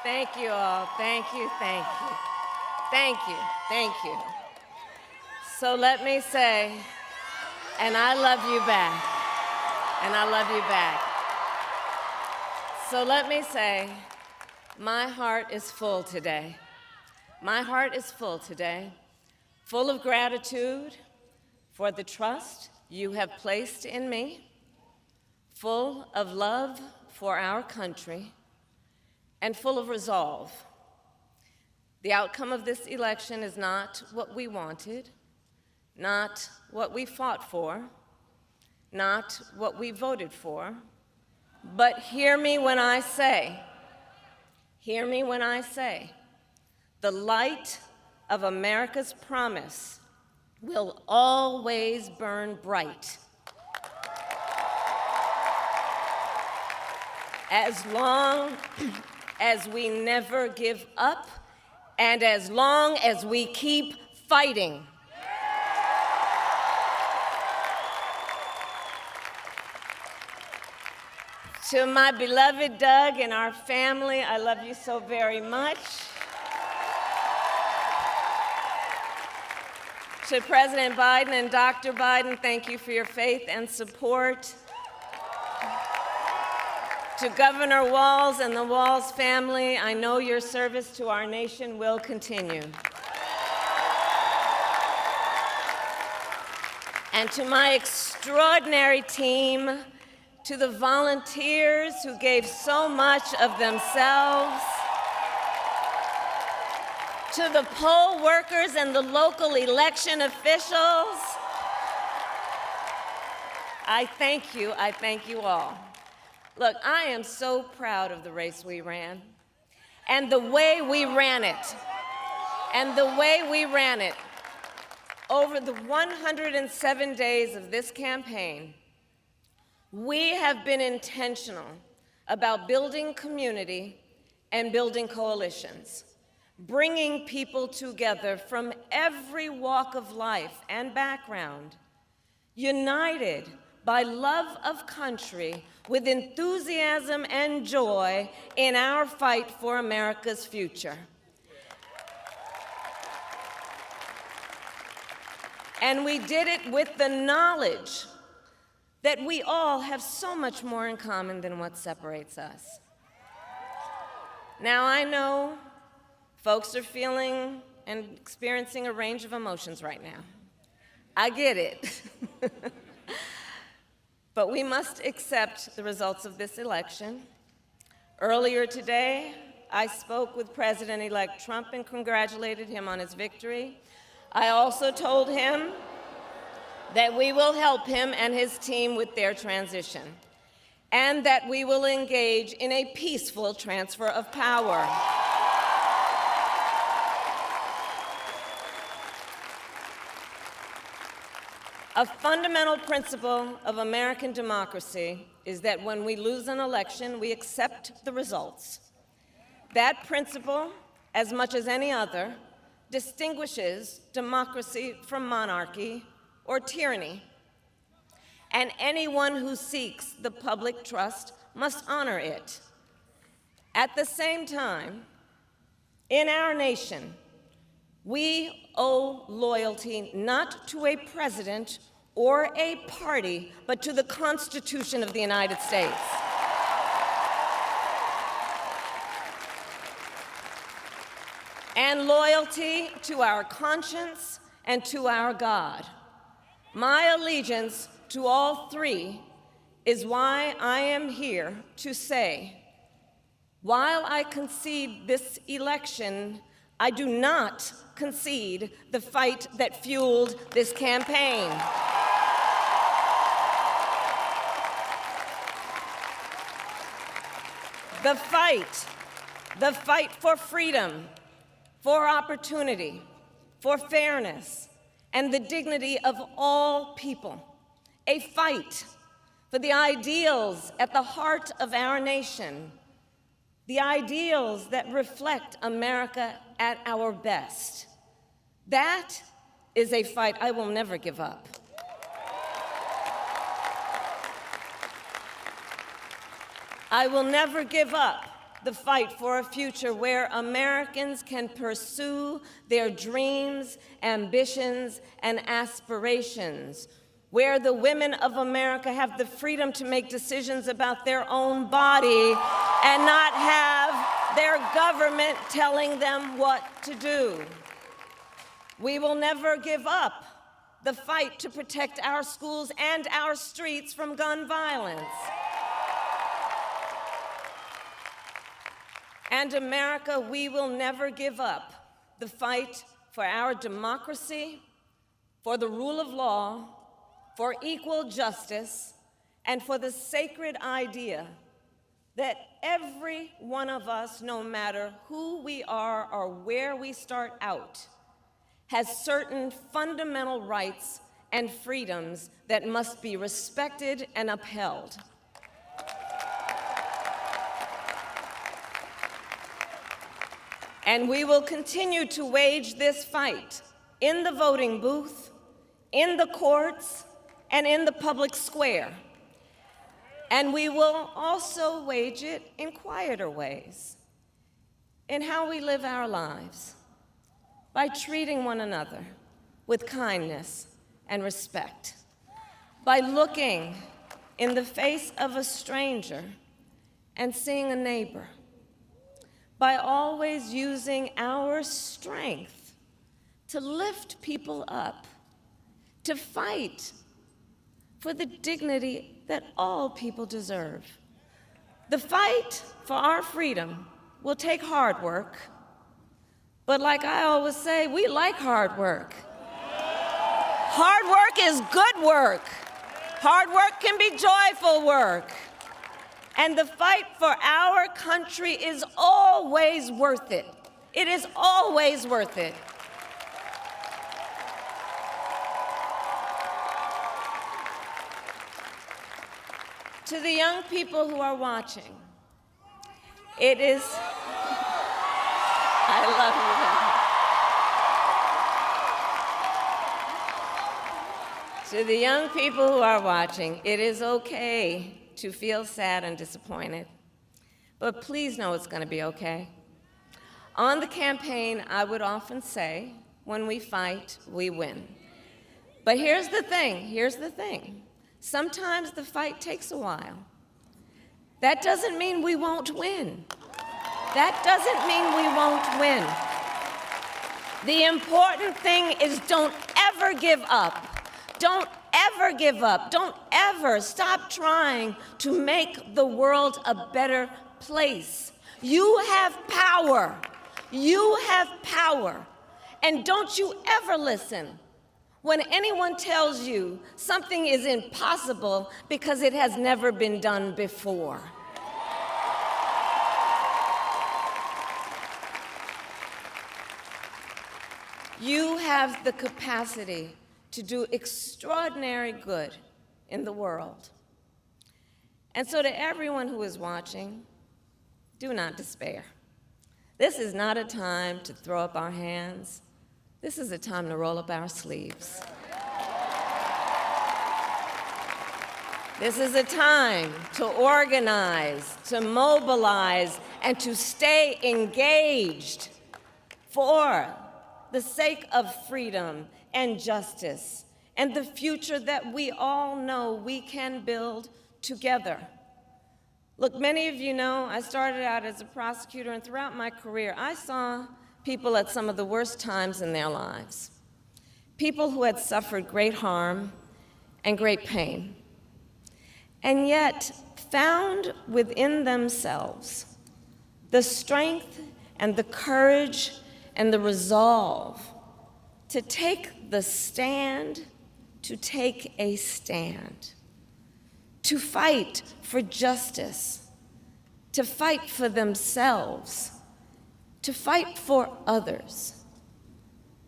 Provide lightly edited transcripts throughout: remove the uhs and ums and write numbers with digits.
Thank you all. Thank you, thank you. Thank you, thank you. So let me say, and I love you back, and I love you back. So let me say, my heart is full today. My heart is full today, full of gratitude for the trust you have placed in me, full of love for our country, and full of resolve. The outcome of this election is not what we wanted, not what we fought for, not what we voted for, but hear me when I say, the light of America's promise will always burn bright. As long as we never give up, and as long as we keep fighting. To my beloved Doug and our family, I love you so very much. To President Biden and Dr. Biden, thank you for your faith and support. To Governor Walz and the Walz family, I know your service to our nation will continue. And to my extraordinary team, to the volunteers who gave so much of themselves, to the poll workers and the local election officials, I thank you all. Look, I am so proud of the race we ran and the way we ran it. Over the 107 days of this campaign, we have been intentional about building community and building coalitions, bringing people together from every walk of life and background, united by love of country, with enthusiasm and joy in our fight for America's future. And we did it with the knowledge that we all have so much more in common than what separates us. Now, I know folks are feeling and experiencing a range of emotions right now. I get it. But we must accept the results of this election. Earlier today, I spoke with President-elect Trump and congratulated him on his victory. I also told him that we will help him and his team with their transition, and that we will engage in a peaceful transfer of power. A fundamental principle of American democracy is that when we lose an election, we accept the results. That principle, as much as any other, distinguishes democracy from monarchy or tyranny. And anyone who seeks the public trust must honor it. At the same time, in our nation, we owe loyalty not to a president or a party, but to the Constitution of the United States. And loyalty to our conscience and to our God. My allegiance to all three is why I am here to say, while I concede this election, I do not concede the fight that fueled this campaign. The fight for freedom, for opportunity, for fairness, and the dignity of all people. A fight for the ideals at the heart of our nation, the ideals that reflect America at our best. That is a fight I will never give up. I will never give up the fight for a future where Americans can pursue their dreams, ambitions, and aspirations, where the women of America have the freedom to make decisions about their own body and not have their government telling them what to do. We will never give up the fight to protect our schools and our streets from gun violence. And America, we will never give up the fight for our democracy, for the rule of law, for equal justice, and for the sacred idea that every one of us, no matter who we are or where we start out, has certain fundamental rights and freedoms that must be respected and upheld. And we will continue to wage this fight in the voting booth, in the courts, and in the public square. And we will also wage it in quieter ways, in how we live our lives, by treating one another with kindness and respect, by looking in the face of a stranger and seeing a neighbor, by always using our strength to lift people up, to fight for the dignity that all people deserve. The fight for our freedom will take hard work, but like I always say, we like hard work. Hard work is good work. Hard work can be joyful work. And the fight for our country is always worth it. It is always worth it. To the young people who are watching, it is, I love you. To the young people who are watching, it is okay to feel sad and disappointed, but please know it's going to be okay. On the campaign, I would often say, when we fight, we win. But here's the thing. Sometimes the fight takes a while. That doesn't mean we won't win. That doesn't mean we won't win. The important thing is don't ever give up. Don't ever give up. Don't ever stop trying to make the world a better place. You have power. You have power. And don't you ever listen when anyone tells you something is impossible because it has never been done before. You have the capacity to do extraordinary good in the world. And so to everyone who is watching, do not despair. This is not a time to throw up our hands. This is a time to roll up our sleeves. This is a time to organize, to mobilize, and to stay engaged for the sake of freedom and justice and the future that we all know we can build together. Look, many of you know I started out as a prosecutor, and throughout my career, I saw people at some of the worst times in their lives. People who had suffered great harm and great pain, and yet found within themselves the strength and the courage and the resolve to take the stand, to take a stand, to fight for justice, to fight for themselves, to fight for others.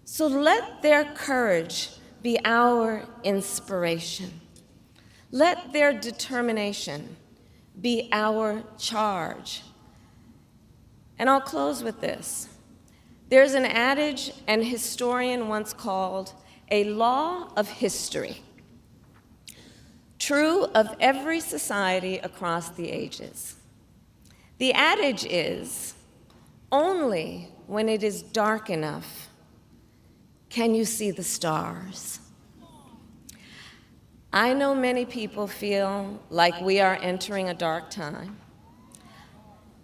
So let their courage be our inspiration. Let their determination be our charge. And I'll close with this. There's an adage an historian once called a law of history, true of every society across the ages. The adage is, only when it is dark enough can you see the stars. I know many people feel like we are entering a dark time,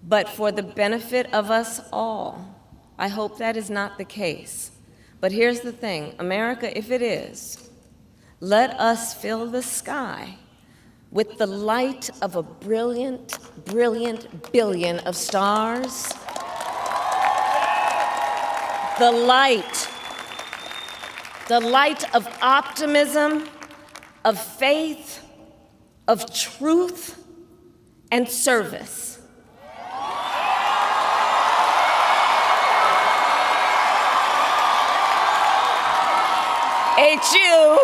but for the benefit of us all, I hope that is not the case. But here's the thing, America, if it is, let us fill the sky with the light of a brilliant, brilliant billion of stars. The light of optimism, of faith, of truth, and service. HU.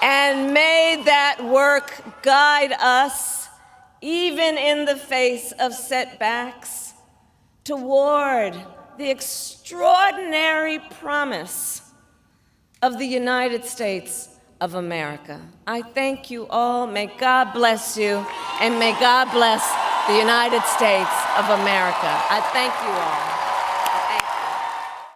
And may that work guide us, even in the face of setbacks, toward the extraordinary promise of the United States of America. I thank you all. May God bless you, and may God bless the United States of America. I thank you all.